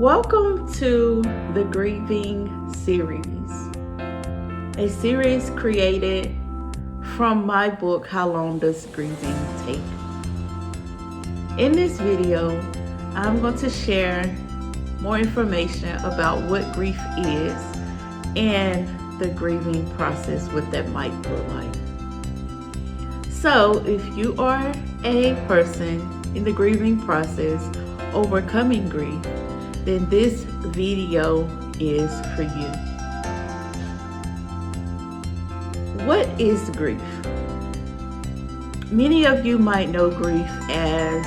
Welcome to the Grieving Series, a series created from my book, How Long Does Grieving Take? In this video, I'm going to share more information about what grief is and the grieving process, what that might look like. So if you are a person in the grieving process, overcoming grief, then this video is for you. What is grief? Many of you might know grief as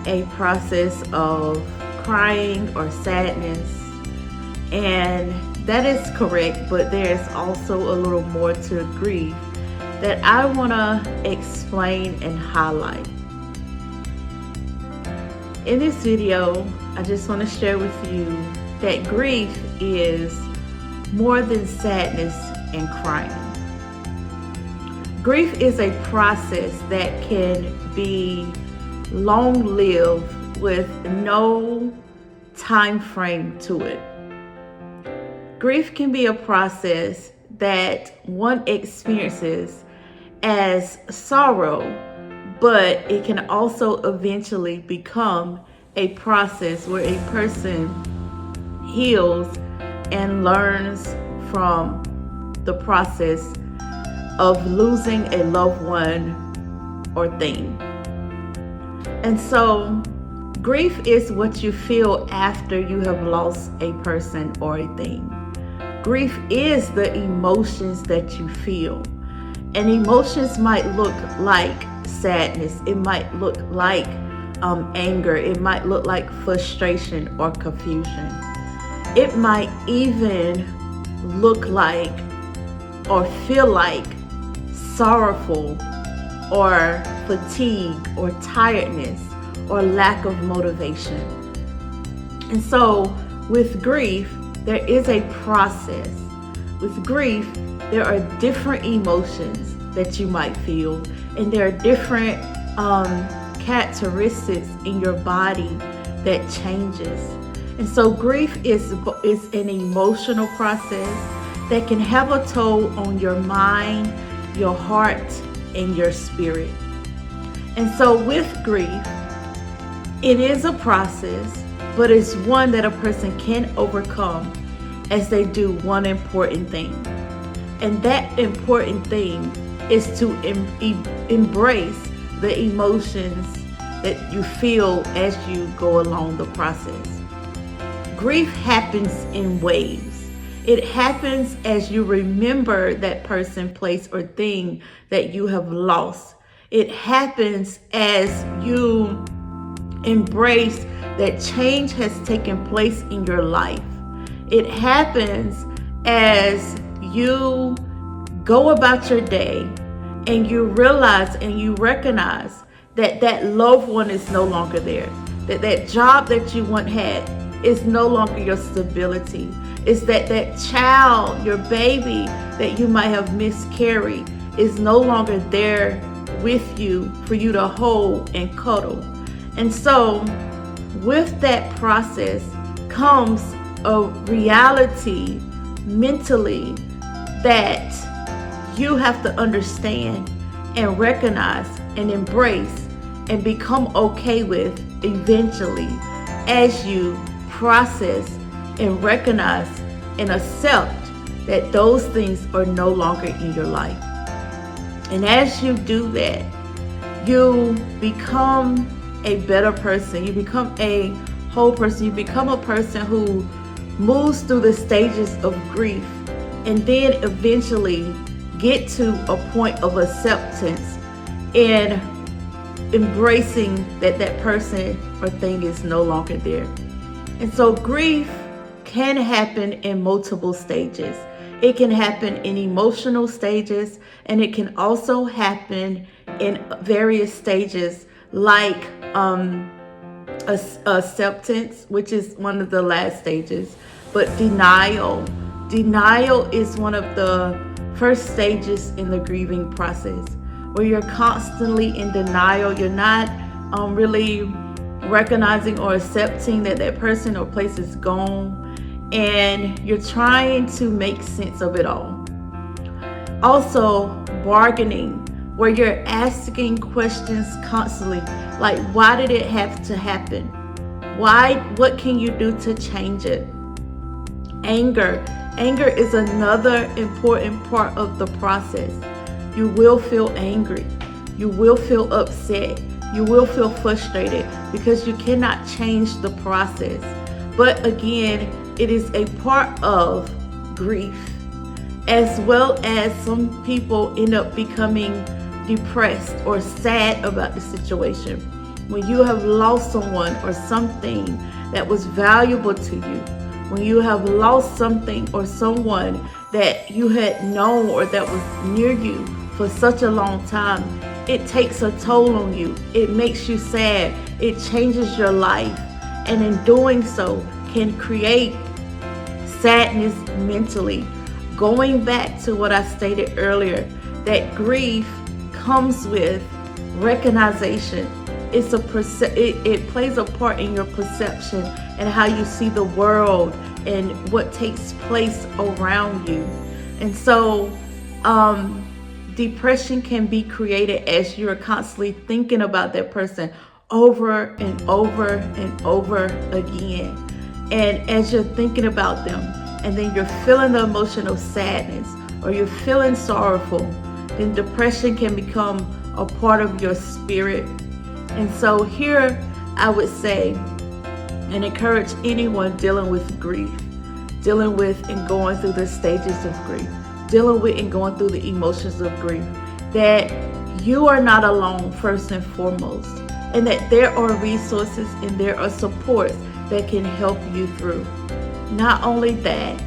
a process of crying or sadness, and that is correct, but there's also a little more to grief that I want to explain and highlight. In this video, I just want to share with you that grief is more than sadness and crying. Grief is a process that can be long-lived with no time frame to it. Grief can be a process that one experiences as sorrow, but it can also eventually become a process where a person heals and learns from the process of losing a loved one or thing. And so grief is what you feel after you have lost a person or a thing. Grief is the emotions that you feel. And emotions might look like sadness. It might look like anger. It might look like frustration or confusion. It might even look like or feel like sorrowful or fatigue or tiredness or lack of motivation. And so with grief, there is a process. With grief, there are different emotions that you might feel, and there are different characteristics in your body that changes. And so grief is an emotional process that can have a toll on your mind, your heart, and your spirit. And so with grief, it is a process, but it's one that a person can overcome as they do one important thing. And that important thing is to embrace the emotions that you feel as you go along the process. Grief happens in waves. It happens as you remember that person, place, or thing that you have lost. It happens as you embrace that change has taken place in your life. It happens as you go about your day and you realize and you recognize that that loved one is no longer there, that that job that you once had is no longer your stability. It's that that child, your baby that you might have miscarried, is no longer there with you for you to hold and cuddle. And so with that process comes a reality mentally that you have to understand and recognize and embrace and become okay with eventually as you process and recognize and accept that those things are no longer in your life. And as you do that, you become a better person. You become a whole person. You become a person who moves through the stages of grief and then eventually get to a point of acceptance and embracing that that person or thing is no longer there. And so grief can happen in multiple stages. It can happen in emotional stages, and it can also happen in various stages like acceptance, which is one of the last stages, but denial. Denial is one of the first stages in the grieving process, where you're constantly in denial. You're not really recognizing or accepting that that person or place is gone, and you're trying to make sense of it all. Also, bargaining, where you're asking questions constantly, like, why did it have to happen? Why? What can you do to change it? Anger. Anger is another important part of the process. You will feel angry. You will feel upset. You will feel frustrated because you cannot change the process. But again, it is a part of grief, as well as some people end up becoming depressed or sad about the situation. When you have lost someone or something that was valuable to you, when you have lost something or someone that you had known or that was near you for such a long time, it takes a toll on you. It makes you sad. It changes your life. And in doing so, can create sadness mentally. Going back to what I stated earlier, that grief comes with recognition. It plays a part in your perception and how you see the world and what takes place around you. And so depression can be created as you're constantly thinking about that person over and over and over again. And as you're thinking about them, and then you're feeling the emotion of sadness, or you're feeling sorrowful, then depression can become a part of your spirit. And so here I would say and encourage anyone dealing with grief, dealing with and going through the stages of grief, dealing with and going through the emotions of grief, that you are not alone first and foremost, and that there are resources and there are supports that can help you through. Not only that,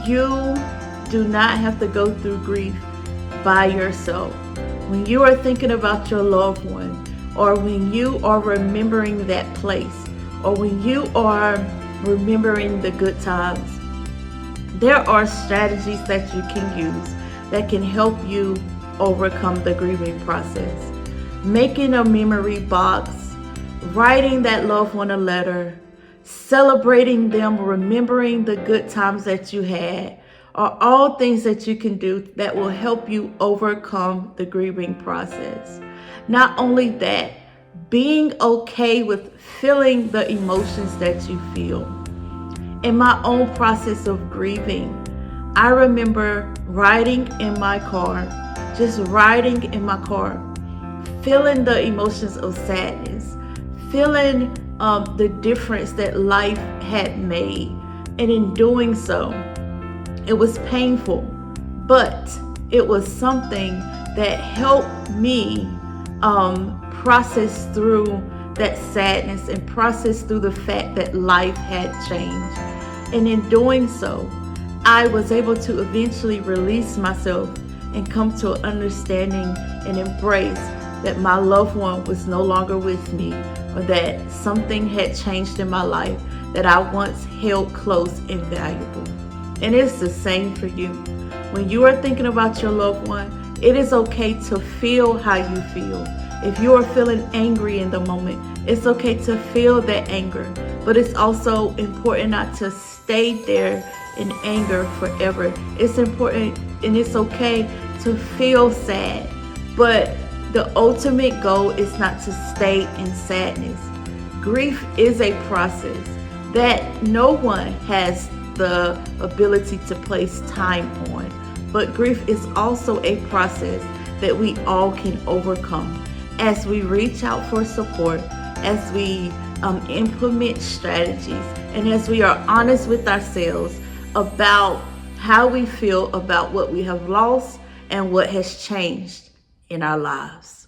you do not have to go through grief by yourself. When you are thinking about your loved one, or when you are remembering that place, or when you are remembering the good times, there are strategies that you can use that can help you overcome the grieving process. Making a memory box, writing that loved one a letter, celebrating them, remembering the good times that you had, are all things that you can do that will help you overcome the grieving process. Not only that, being okay with feeling the emotions that you feel. In my own process of grieving, I remember riding in my car, just riding in my car, feeling the emotions of sadness, feeling the difference that life had made. And in doing so, it was painful, but it was something that helped me process through that sadness and process through the fact that life had changed. And in doing so, I was able to eventually release myself and come to an understanding and embrace that my loved one was no longer with me, or that something had changed in my life that I once held close and valuable. And it's the same for you. When you are thinking about your loved one, it is okay to feel how you feel. If you are feeling angry in the moment, it's okay to feel that anger. But it's also important not to stay there in anger forever. It's important and it's okay to feel sad. But the ultimate goal is not to stay in sadness. Grief is a process that no one has the ability to place time on. But grief is also a process that we all can overcome as we reach out for support, as we implement strategies, and as we are honest with ourselves about how we feel about what we have lost and what has changed in our lives.